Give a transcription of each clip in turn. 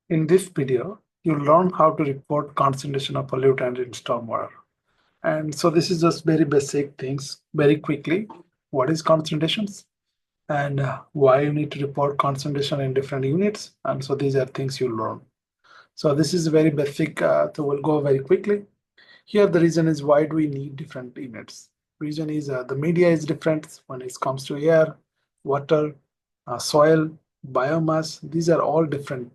In this video, you'll learn how to report concentration of pollutant in stormwater. And so this is just very basic things very quickly. What is concentrations and why you need to report concentration in different units. And so these are things you'll learn. So this is very basic, so we'll go very quickly. Here the reason is why do we need different units? Reason is the media is different when it comes to air, water, soil, biomass. These are all different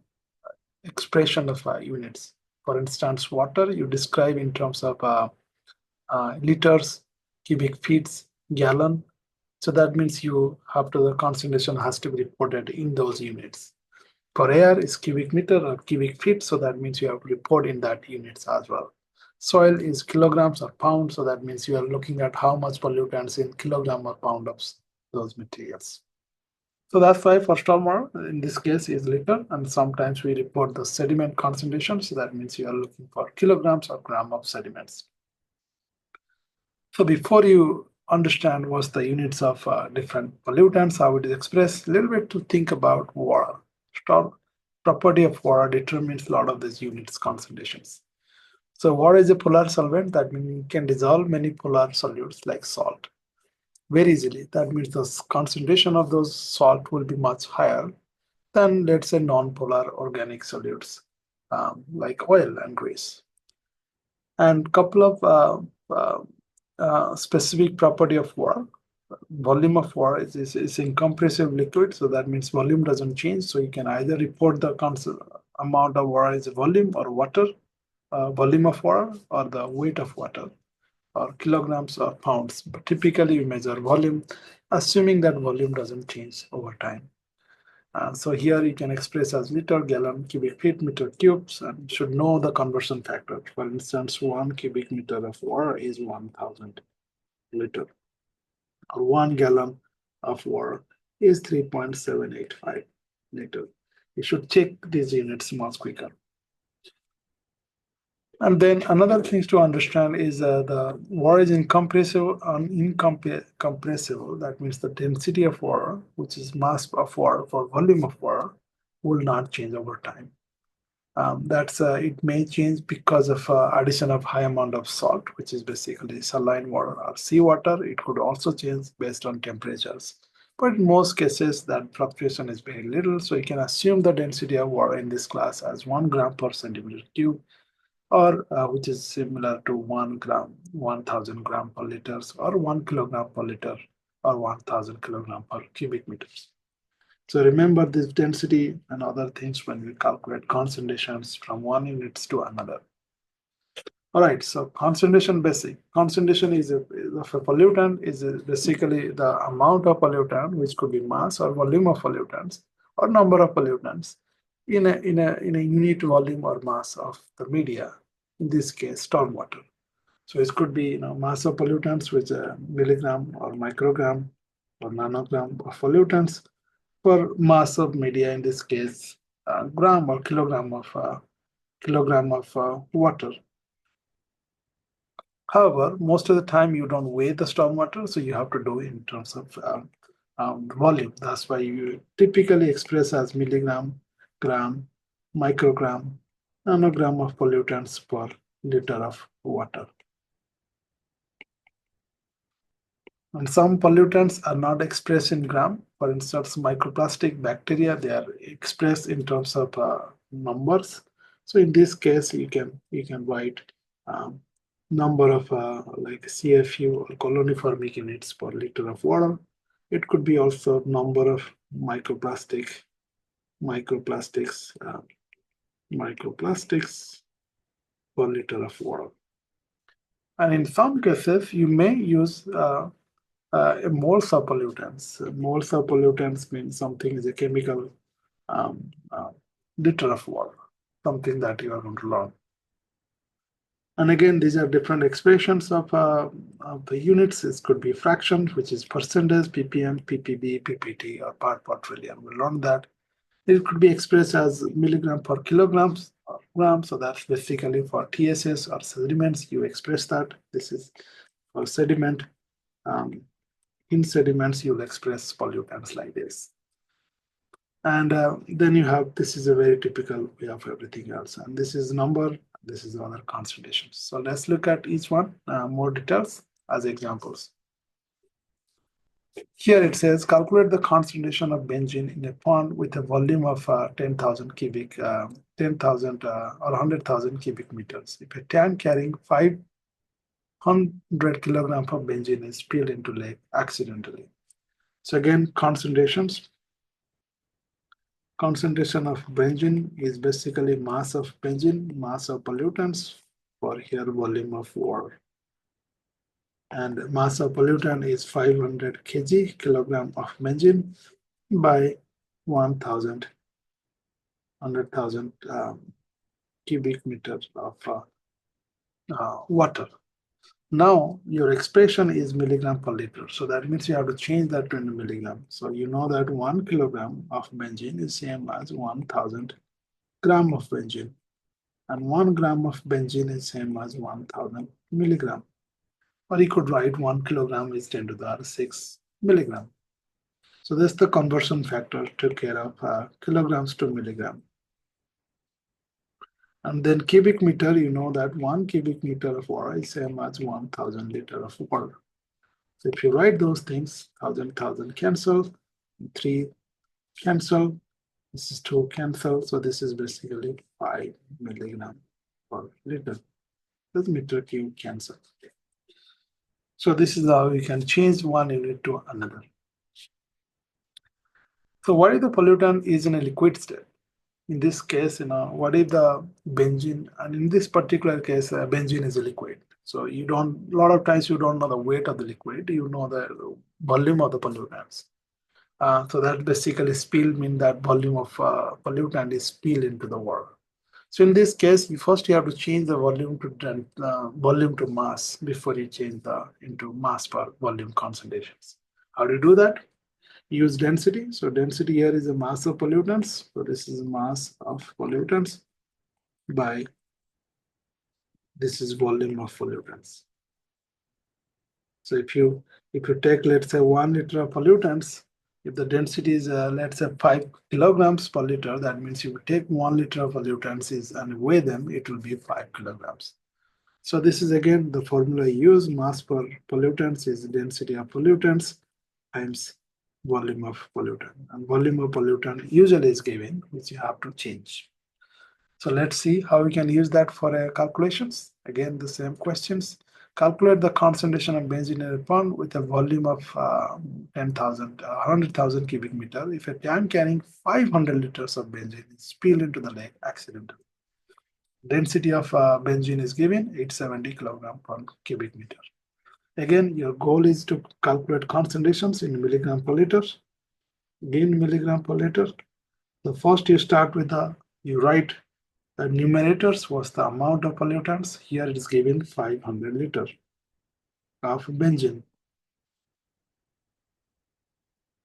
expression of units. For instance, water you describe in terms of liters, cubic feet, gallon. So that means you have to the concentration has to be reported in those units. For air is cubic meter or cubic feet, so that means you have to report in that units as well. Soil is kilograms or pounds, so that means you are looking at how much pollutants in kilogram or pound of those materials. So that's why for stormwater, in this case, is liter, and sometimes we report the sediment concentration. So that means you are looking for kilograms or gram of sediments. So before you understand what's the units of different pollutants, how it is expressed, a little bit to think about water. Storm property of water determines a lot of these units concentrations. So water is a polar solvent. That means it can dissolve many polar solutes like salt very easily. That means the concentration of those salt will be much higher than, let's say, non-polar organic solutes like oil and grease. And couple of specific property of water. Volume of water is incompressible liquid, so that means volume doesn't change. So you can either report the amount of water as volume or water, volume of water, or the weight of water, or kilograms or pounds. But typically you measure volume, assuming that volume doesn't change over time. So here you can express as liter, gallon, cubic feet, meter cubes, and should know the conversion factor. For instance, 1 cubic meter of water is 1000 liter, or 1 gallon of water is 3.785 liter. You should check these units much quicker. And then another thing to understand is the water is incompressible and incompressible. That means the density of water, which is mass of water for volume of water, will not change over time. That's it may change because of addition of high amount of salt, which is basically saline water or seawater. It could also change based on temperatures. But in most cases, that fluctuation is very little. So you can assume the density of water in this class as 1 gram per centimeter cube, or which is similar to 1 gram, 1000 gram per liters, or 1 kilogram per liter, or 1000 kilogram per cubic meters. So remember this density and other things when we calculate concentrations from one units to another. All right, so concentration basic. Concentration is of a pollutant is basically the amount of pollutant, which could be mass or volume of pollutants or number of pollutants in a unit volume or mass of the media, in this case, stormwater. So it could be mass of pollutants, which is milligram or microgram or nanogram of pollutants, for mass of media, in this case, gram or kilogram of water. However, most of the time you don't weigh the stormwater, so you have to do it in terms of volume. That's why you typically express as milligram, gram, microgram, nanogram of pollutants per liter of water. And some pollutants are not expressed in gram. For instance, microplastic bacteria, they are expressed in terms of numbers. So in this case, you can write number of like CFU or coloniformic units per liter of water. It could be also number of microplastics per liter of water. And in some cases, you may use moles of pollutants. Moles of pollutants means something is a chemical liter of water, something that you are going to learn. And again, these are different expressions of the units. This could be fraction, which is percentage, ppm, ppb, ppt, or part per trillion. We'll learn that. It could be expressed as milligram per kilograms or gram. So that's basically for TSS or sediments. You express that. This is for sediment. In sediments, you'll express pollutants like this. And then you have, this is a very typical way of everything else. And this is number, this is other concentrations. So let's look at each one more details as examples. Here it says calculate the concentration of benzene in a pond with a volume of 10,000 cubic, 10,000 or 100,000 cubic meters. If a tank carrying 500 kilograms of benzene is spilled into lake accidentally. So again, concentrations. Concentration of benzene is basically mass of benzene, mass of pollutants for here volume of water. And mass of pollutant is 500 kg kilogram of benzene by 1,000 100,000 cubic meters of water. Now your expression is milligram per liter. So that means you have to change that to a milligram. So you know that 1 kilogram of benzene is same as 1,000 gram of benzene. And 1 gram of benzene is same as 1,000 milligram. Or you could write 1 kilogram is 10 to the power 6 milligram. So that's the conversion factor took care of kilograms to milligram. And then cubic meter, you know that 1 cubic meter of water is same as 1,000 liter of water. So if you write those things, 1,000 cancel, 3 cancel, this is 2 cancel. So this is basically 5 milligram per liter. This meter cube cancel. So this is how we can change one unit to another. So what if the pollutant is in a liquid state? In this case, what if the benzene, and in this particular case, benzene is a liquid. So you don't, a lot of times you don't know the weight of the liquid, you know the volume of the pollutants. So that basically spill mean that volume of pollutant is spilled into the water. So in this case, first you have to change the volume to mass before you change into mass per volume concentrations. How do you do that? Use density. So density here is the mass of pollutants. So this is mass of pollutants by this is volume of pollutants. So if you take, let's say 1 liter of pollutants, if the density is let's say 5 kilograms per liter, that means if you take 1 liter of pollutants and weigh them, it will be 5 kilograms. So this is again the formula used. Mass per pollutants is density of pollutants times volume of pollutant. And volume of pollutant usually is given, which you have to change. So let's see how we can use that for calculations. Again, the same questions. Calculate the concentration of benzene in a pond with a volume of 10,000, 100,000 cubic meter. If a tank carrying 500 liters of benzene is spilled into the lake accidentally. Density of benzene is given 870 kilogram per cubic meter. Again, your goal is to calculate concentrations in milligram per liter. Again, milligram per liter. So first you start with you write the numerators was the amount of pollutants. Here it is given 500 liter of benzene.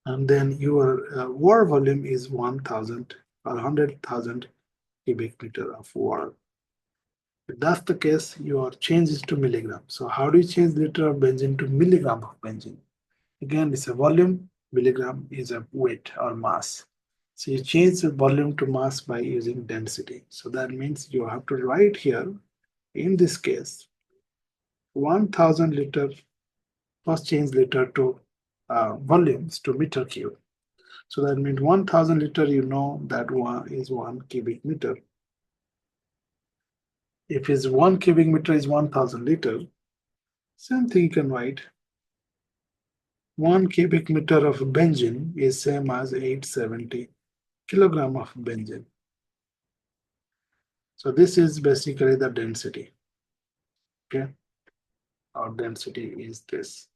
And then your water volume is 1,000 or 100,000 cubic meter of water. If that's the case, your change is to milligram. So how do you change liter of benzene to milligram of benzene? Again, it's a volume, milligram is a weight or mass. So you change the volume to mass by using density. So that means you have to write here, in this case, 1,000 liter, first change liter to volumes to meter cube. So that means 1,000 liter, you know that one is 1 cubic meter. If it's 1 cubic meter is 1,000 liter, same thing you can write. 1 cubic meter of benzene is same as 870 kilogram of benzene. So this is basically the density. Okay, our density is this.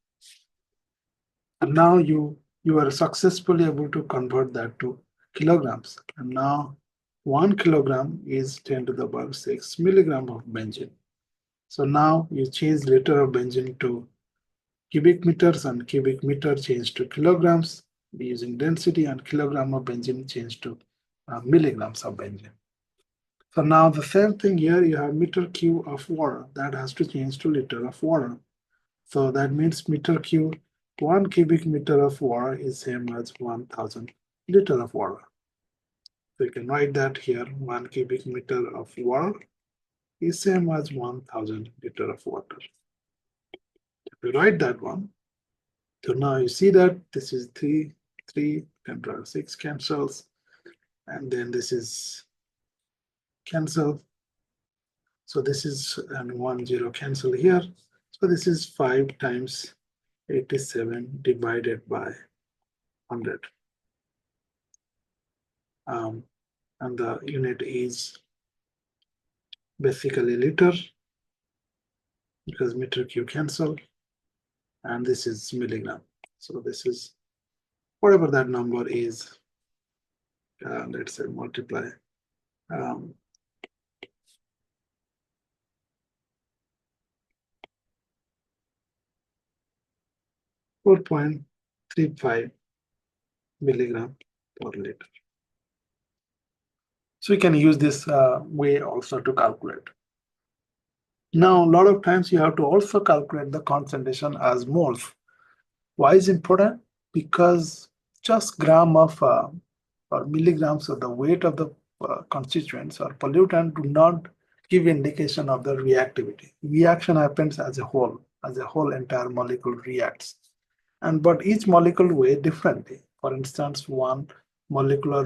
And now you are successfully able to convert that to kilograms. And now 1 kilogram is 10 to the power 6 milligram of benzene. So now you change liter of benzene to cubic meters, and cubic meter change to kilograms using density, and kilogram of benzene change to milligrams of benzene. So now the same thing here, you have meter cube of water, that has to change to liter of water. So that means meter cube, 1 cubic meter of water is same as 1,000 liter of water. So you can write that here, 1 cubic meter of water is same as 1000 liter of water. If you write that one, so now you see that this is 3, 3, 10 to the 6 cancels, and then this is cancel. So this is and 1 0 cancel here. So this is 5 times 87 divided by 100. And the unit is basically liter, because meter cube cancel, and this is milligram. So this is whatever that number is, let's say multiply 4.35 milligram per liter. So we can use this way also to calculate. Now, a lot of times you have to also calculate the concentration as moles. Why is important? Because just gram of or milligrams of the weight of the constituents or pollutant do not give indication of the reactivity. Reaction happens as a whole entire molecule reacts. But each molecule weighs differently. For instance, one molecule of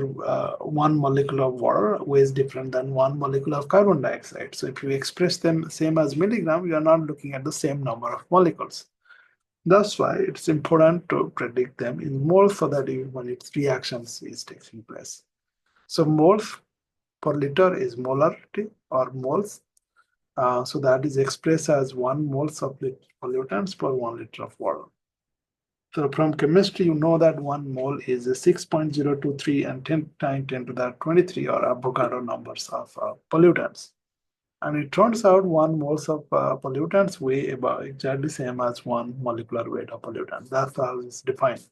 water weighs different than one molecule of carbon dioxide. So if you express them same as milligram, you are not looking at the same number of molecules. That's why it's important to predict them in moles so that when its reactions is taking place. So moles per liter is molarity or moles. So that is expressed as 1 moles of pollutants per 1 liter of water. So from chemistry, you know that 1 mole is 6.023 and 10 times 10 to the 23 or Avogadro numbers of pollutants. And it turns out 1 moles of pollutants weigh about exactly same as 1 molecular weight of pollutant. That's how it's defined.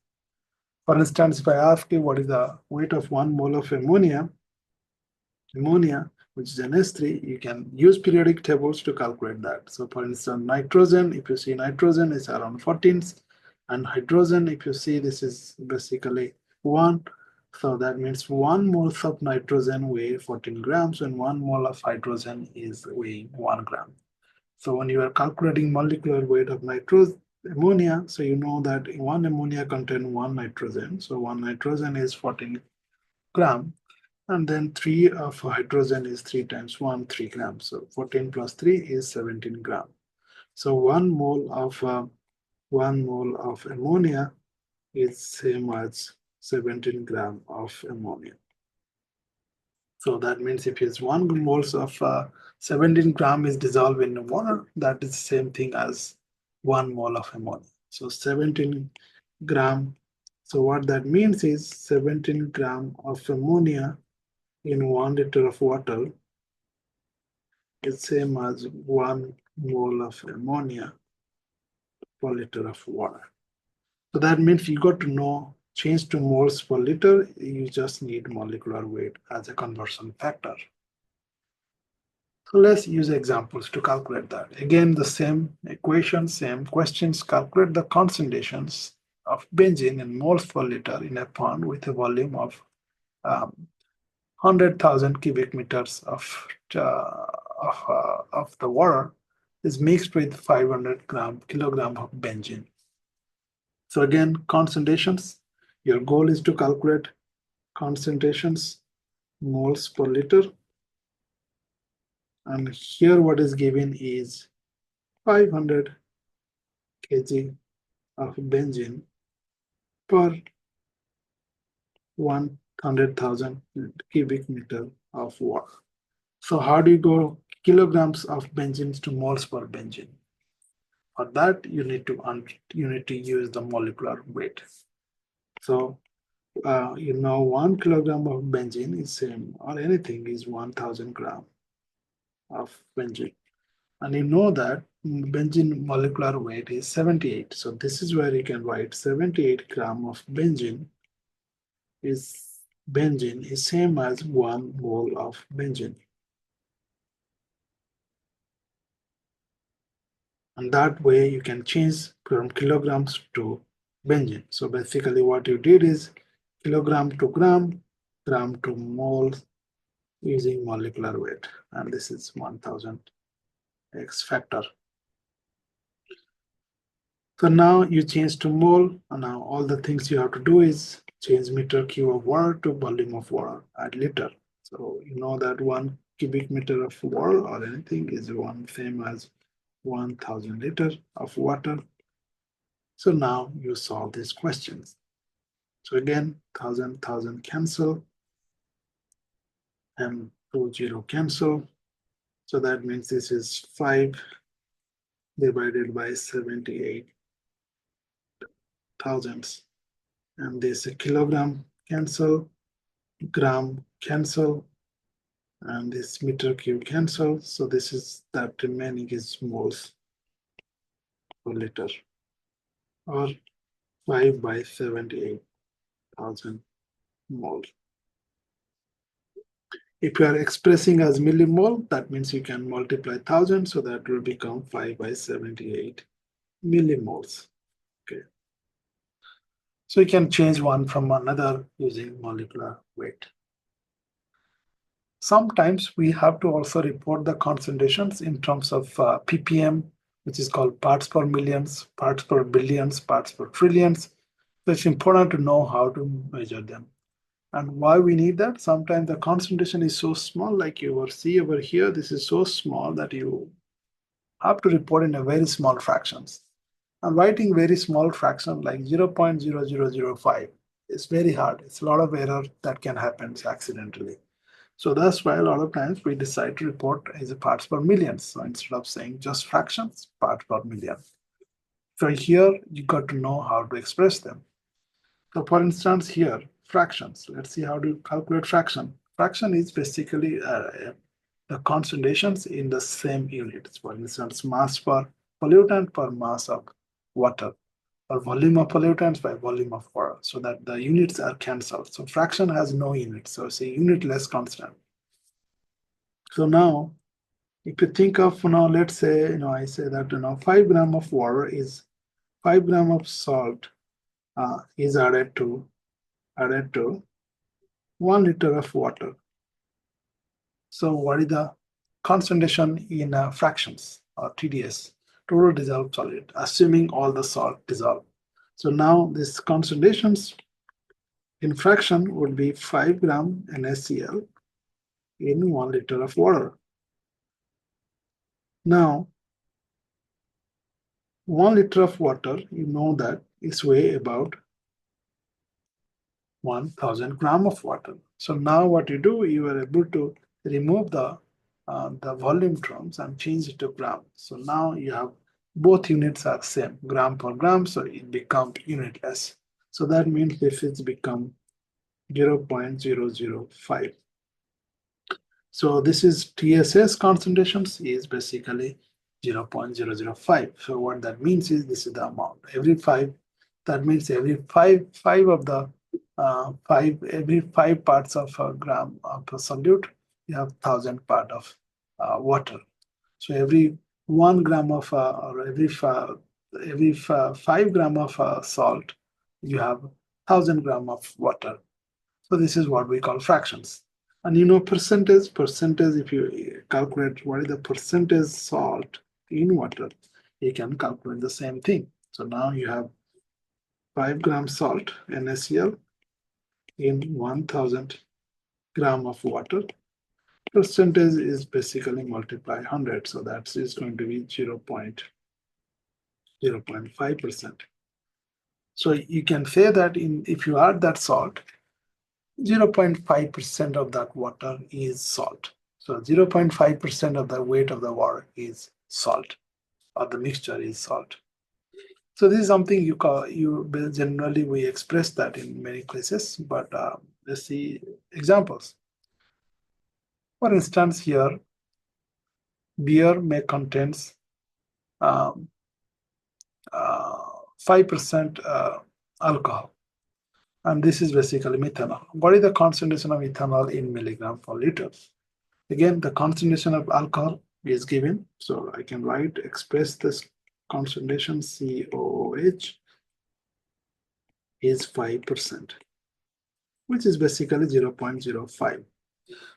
For instance, if I ask you what is the weight of 1 mole of ammonia, which is an S3, you can use periodic tables to calculate that. So for instance, nitrogen, if you see nitrogen is around 14, and hydrogen, if you see this is basically 1. So that means 1 mole of nitrogen weigh 14 grams and 1 mole of hydrogen is weighing 1 gram. So when you are calculating molecular weight of ammonia, so you know that 1 ammonia contains 1 nitrogen. So 1 nitrogen is 14 gram. And then 3 of hydrogen is 3 times 1, 3 grams. So 14 plus 3 is 17 gram. So 1 mole of ammonia is same as 17 gram of ammonia. So that means if it's 1 moles of 17 gram is dissolved in water, that is the same thing as 1 mole of ammonia. So 17 gram. So what that means is 17 gram of ammonia in 1 liter of water is same as 1 mole of ammonia per liter of water. So that means you got to know change to moles per liter, you just need molecular weight as a conversion factor. So let's use examples to calculate that. Again, the same equation, same questions, calculate the concentrations of benzene in moles per liter in a pond with a volume of 100,000 cubic meters of the water is mixed with 500 kilogram of benzene. So again, concentrations, your goal is to calculate concentrations, moles per liter. And here what is given is 500 kg of benzene per 100,000 cubic meter of water. So how do you go kilograms of benzene to moles per benzene? For that, you need to use the molecular weight. So you know 1 kilogram of benzene is same, or anything is 1,000 gram of benzene. And you know that benzene molecular weight is 78. So this is where you can write 78 gram of benzene is same as 1 mole of benzene. And that way you can change from kilograms to benzene. So basically what you did is kilogram to gram, gram to mole using molecular weight, and this is 1000 X factor. So now you change to mole, and now all the things you have to do is change meter cube of water to volume of water at liter. So you know that 1 cubic meter of water or anything is one same as 1000 liters of water. So now you solve these questions. So again, 1000 cancel and 20 cancel. So that means this is 5 divided by 78 thousandths. And this a kilogram cancel, gram cancel, and this meter cube cancel. So this is that remaining is moles per liter, or 5 by 78,000 moles. If you are expressing as millimole, that means you can multiply 1000, so that will become 5 by 78 millimoles. Okay. So you can change one from another using molecular weight. Sometimes we have to also report the concentrations in terms of ppm, which is called parts per millions, parts per billions, parts per trillions. So it's important to know how to measure them. And why we need that? Sometimes the concentration is so small, like you will see over here, this is so small that you have to report in a very small fractions. And writing very small fraction like 0.0005 is very hard. It's a lot of error that can happen accidentally. So that's why a lot of times we decide to report as a parts per million. So instead of saying just fractions, parts per million. So here you got to know how to express them. So for instance, here, fractions. Let's see how to calculate fraction. Fraction is basically the concentrations in the same units. For instance, mass per pollutant per mass of water, or volume of pollutants by volume of water, so that the units are cancelled. So fraction has no units, so it's a unitless constant. So now, if you think of, let's say, I say that, 5 gram of water is 5 gram of salt is added to 1 liter of water. So what is the concentration in fractions or TDS, total dissolved solid, assuming all the salt dissolve. So now this concentrations in fraction would be 5 gram NaCl in 1 liter of water. Now, 1 liter of water, you know that is weigh about 1000 gram of water. So now what you do, you are able to remove the volume terms and change it to gram. So now you have both units are same, gram per gram, so it becomes unitless. So that means this is become 0.005. So this is TSS concentrations is basically 0.005. So what that means is this is the amount. Every 5, that means every five of the every 5 parts of a gram of a solute, you have 1000 part of water. So every 1 gram of or every 5 gram of salt, you have 1000 gram of water. So this is what we call fractions. And percentage, if you calculate what is the percentage salt in water, you can calculate the same thing. So now you have 5 gram salt, NaCl, in 1000 gram of water. Percentage is basically multiply 100. So that is going to be 0.05%. So you can say that if you add that salt, 0.5% of that water is salt. So 0.5% of the weight of the water is salt, or the mixture is salt. So this is something generally we express that in many places, but let's see examples. For instance, here, beer may contains 5% alcohol. And this is basically methanol. What is the concentration of ethanol in milligram per liter? Again, the concentration of alcohol is given. So I can express this concentration COOH is 5%. which is basically 0.05.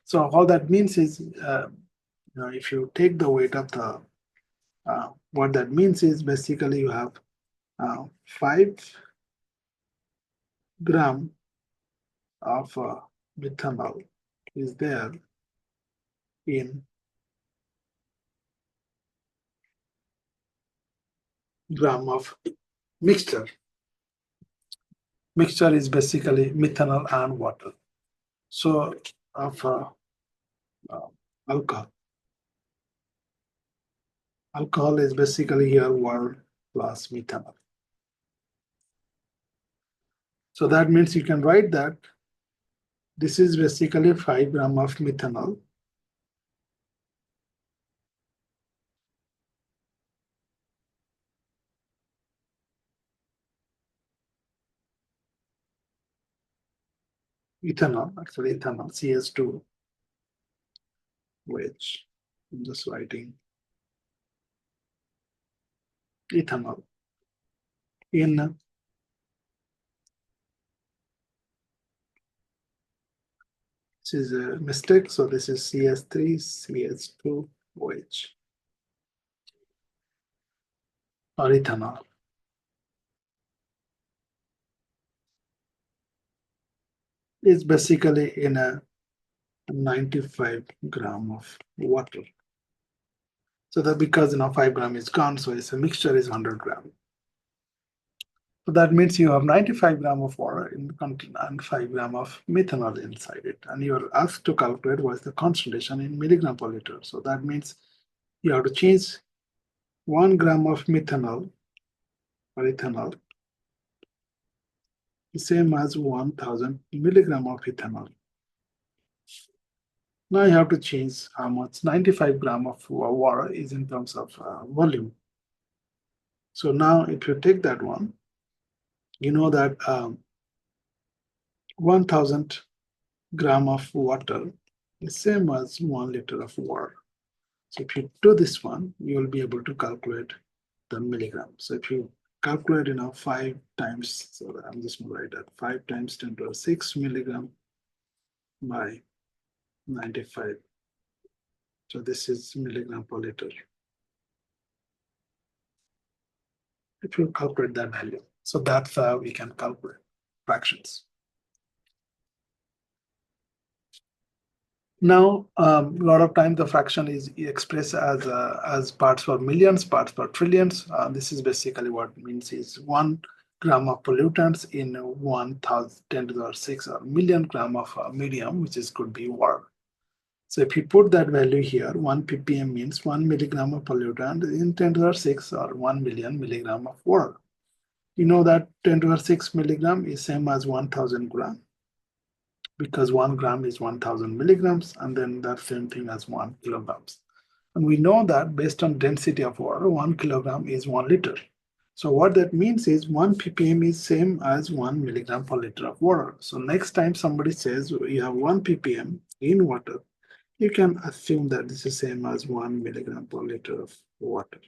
So all that means is, if you take the weight of the, what that means is basically you have 5 gram of methanol is there in gram of mixture. Mixture is basically methanol and water. So of uh, alcohol. Alcohol is basically here water plus methanol. So that means you can write that this is basically 5 gram of methanol. Actually ethanol, CS2, which I'm just writing ethanol in, this is a mistake, so this is CS3, CS2, which, or ethanol. Is basically in a 95 gram of water. So that because 5 gram is gone, so it's a mixture is 100 gram. So that means you have 95 gram of water in the container and 5 gram of methanol inside it. And you're asked to calculate what's the concentration in milligram per liter. So that means you have to change 1 gram of methanol or ethanol the same as 1000 milligram of ethanol. Now you have to change how much 95 gram of water is in terms of volume. So now if you take that one, you know that 1000 gram of water is same as 1 liter of water. So if you do this one, you will be able to calculate the milligram. So if you calculate 5 times, so I'm just going to write that 5 times 10 to the 6 milligram by 95. So this is milligram per liter. If you calculate that value, so that's how we can calculate fractions. Now, a lot of times the fraction is expressed as parts per millions, parts per trillions. This is basically what it means is 1 gram of pollutants in 1000 10 to the 6 or million gram of medium, which is could be water. So if you put that value here, 1 ppm means 1 milligram of pollutant in 10 to the 6 or 1 million milligram of water. You know that 10 to the 6 milligram is same as 1000 gram, because 1 gram is 1000 milligrams, and then that same thing as 1 kilograms. And we know that based on density of water, 1 kilogram is 1 liter. So what that means is 1 ppm is same as 1 milligram per liter of water. So next time somebody says you have 1 ppm in water, you can assume that this is same as 1 milligram per liter of water.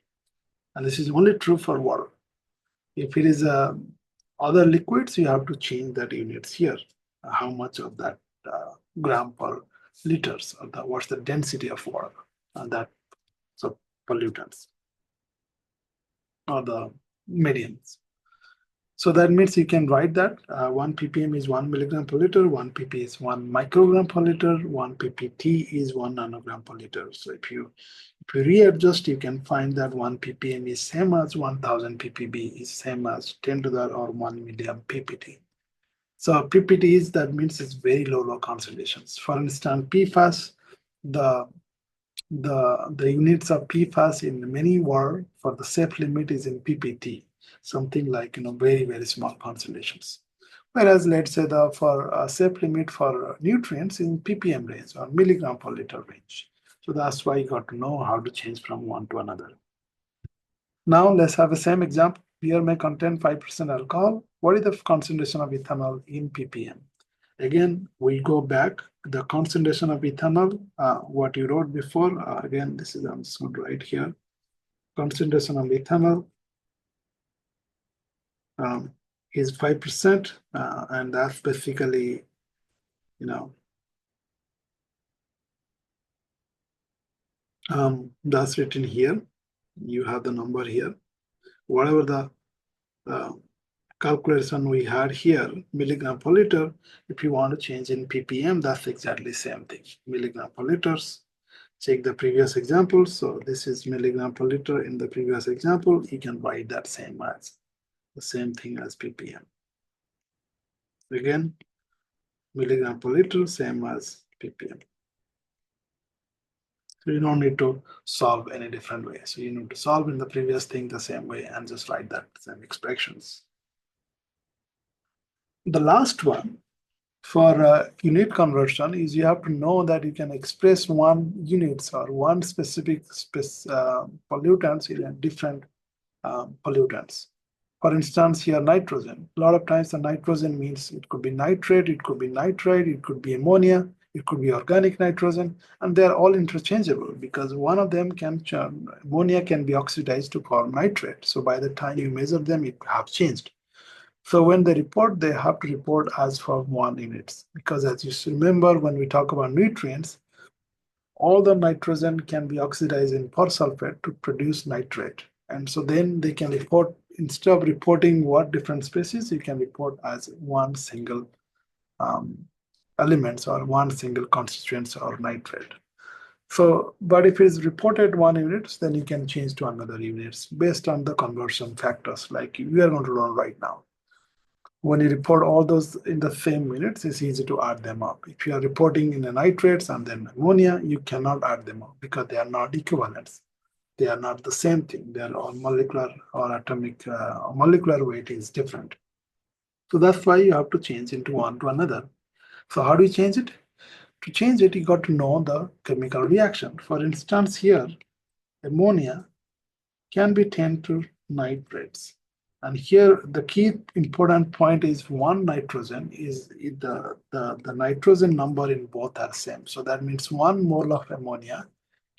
And this is only true for water. If it is other liquids, you have to change that units here. How much of that gram per liters, or what's the density of water, that so pollutants or the mediums. So that means you can write that 1 ppm is 1 milligram per liter, 1 pp is 1 microgram per liter, 1 ppt is 1 nanogram per liter. So if you readjust, you can find that 1 ppm is same as 1000 ppb is same as 10 to the or 1 million ppt. So ppt is, that means it's very low concentrations. For instance, PFAS, the units of PFAS in many water for the safe limit is in ppt, something like very small concentrations. Whereas let's say for a safe limit for nutrients in ppm range or milligram per liter range. So that's why you got to know how to change from one to another. Now let's have the same example. Beer may contain 5% alcohol. What is the concentration of ethanol in ppm? Again, we go back to the concentration of ethanol, what you wrote before. Again, this is, I'm just going to write here. Concentration of ethanol is 5%, and that's basically that's written here. You have the number here. Whatever the calculation we had here, milligram per liter, if you want to change in ppm, that's exactly same thing. Milligram per liters. Check the previous example. So this is milligram per liter in the previous example. You can write that same as the same thing as ppm. Again, milligram per liter, same as ppm. So you don't need to solve any different way. So you need to solve in the previous thing the same way and just write that same expressions. The last one for unit conversion is you have to know that you can express one units or one specific pollutants in a different pollutants. For instance, here nitrogen. A lot of times the nitrogen means it could be nitrate, it could be nitrite, it could be ammonia, it could be organic nitrogen, and they're all interchangeable because one of them ammonia can be oxidized to form nitrate. So by the time you measure them, it have changed. So when they report, they have to report as for 1 units because as you remember, when we talk about nutrients, all the nitrogen can be oxidized in phosphate to produce nitrate. And so then they can report, instead of reporting what different species, you can report as one single elements or one single constituent or nitrate. So, but if it is reported 1 unit, then you can change to another units based on the conversion factors like we are going to learn right now. When you report all those in the same minutes, it's easy to add them up. If you are reporting in the nitrates and then ammonia, you cannot add them up because they are not equivalents. They are not the same thing. They are all molecular or atomic, molecular weight is different. So that's why you have to change into one to another. So how do you change it? To change it, you got to know the chemical reaction. For instance, here, ammonia can be turned to nitrates. And here the key important point is one nitrogen is the nitrogen number in both are same. So that means 1 mole of ammonia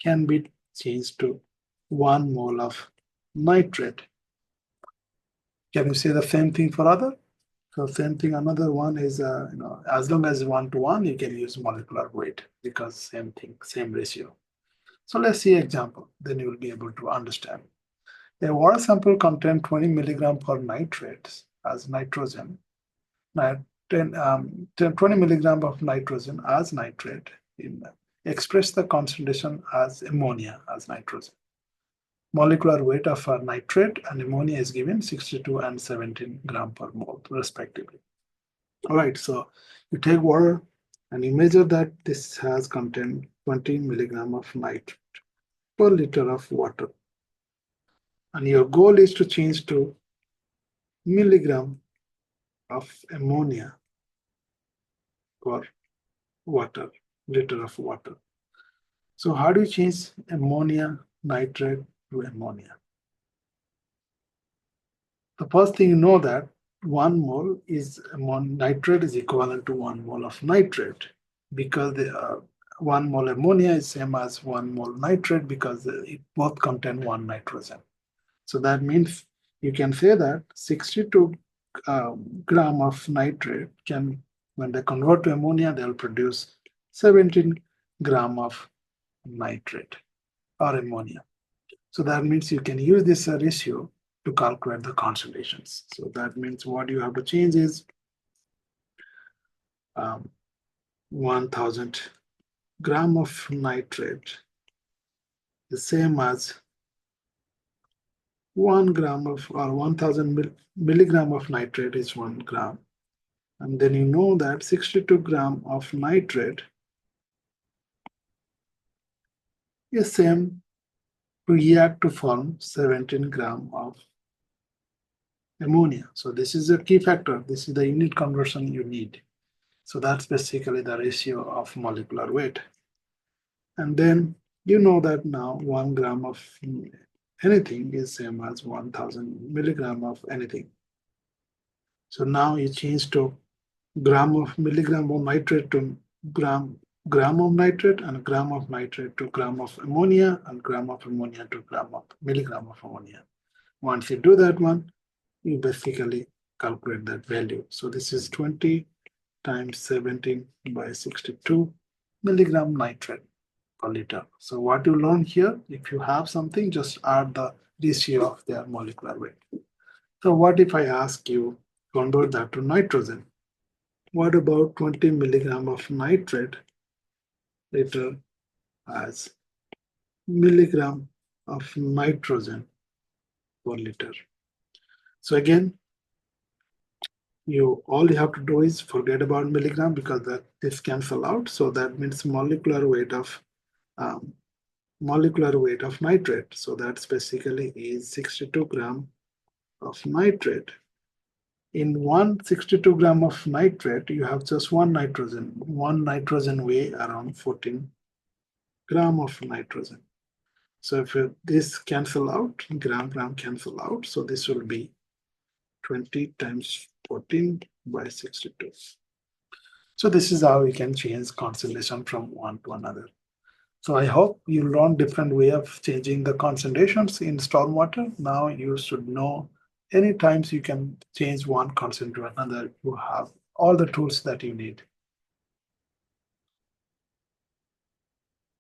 can be changed to 1 mole of nitrate. Can you say the same thing for other? So same thing, another one is, as long as 1 to 1, you can use molecular weight because same thing, same ratio. So let's see example, then you will be able to understand. A water sample contained 20 milligram per nitrate as nitrogen, 20 milligram of nitrogen as nitrate. Express the concentration as ammonia as nitrogen. Molecular weight of nitrate and ammonia is given 62 and 17 gram per mole respectively. All right, so you take water and you measure that this has contained 20 milligram of nitrate per liter of water. And your goal is to change to milligram of ammonia per water, liter of water. So how do you change ammonia nitrate to ammonia? The first thing you know that 1 mole is nitrate is equivalent to 1 mole of nitrate because the 1 mole ammonia is same as 1 mole nitrate because it both contain 1 nitrogen. So that means you can say that 62 gram of nitrate can, when they convert to ammonia, they'll produce 17 gram of nitrate or ammonia. So that means you can use this ratio to calculate the concentrations. So that means what you have to change is 1000 gram of nitrate, the same as 1 gram of, or 1000 milligram of nitrate is 1 gram. And then you know that 62 gram of nitrate is same to react to form 17 gram of ammonia. So this is a key factor. This is the unit conversion you need. So that's basically the ratio of molecular weight. And then you know that now 1 gram of anything is same as 1000 milligram of anything. So now you change to gram of milligram of nitrate to gram of nitrate and gram of nitrate to gram of ammonia and gram of ammonia to gram of milligram of ammonia. Once you do that one, you basically calculate that value. So this is 20 times 17/62 milligram nitrate per liter. So what you learn here, if you have something, just add the ratio of their molecular weight. So what if I ask you convert that to nitrogen? What about 20 milligram of nitrate liter as milligram of nitrogen per liter? So again, all you have to do is forget about milligram because that this cancel out. So that means molecular weight of nitrate. So that's basically is 62 gram of nitrate. In 162 gram of nitrate, you have just one nitrogen. One nitrogen weigh around 14 gram of nitrogen. So if this cancel out, gram cancel out, so this will be 20 times 14/62. So this is how we can change concentration from one to another. So I hope you learned different way of changing the concentrations in stormwater. Now you should know any times you can change one concentration to another. You have all the tools that you need.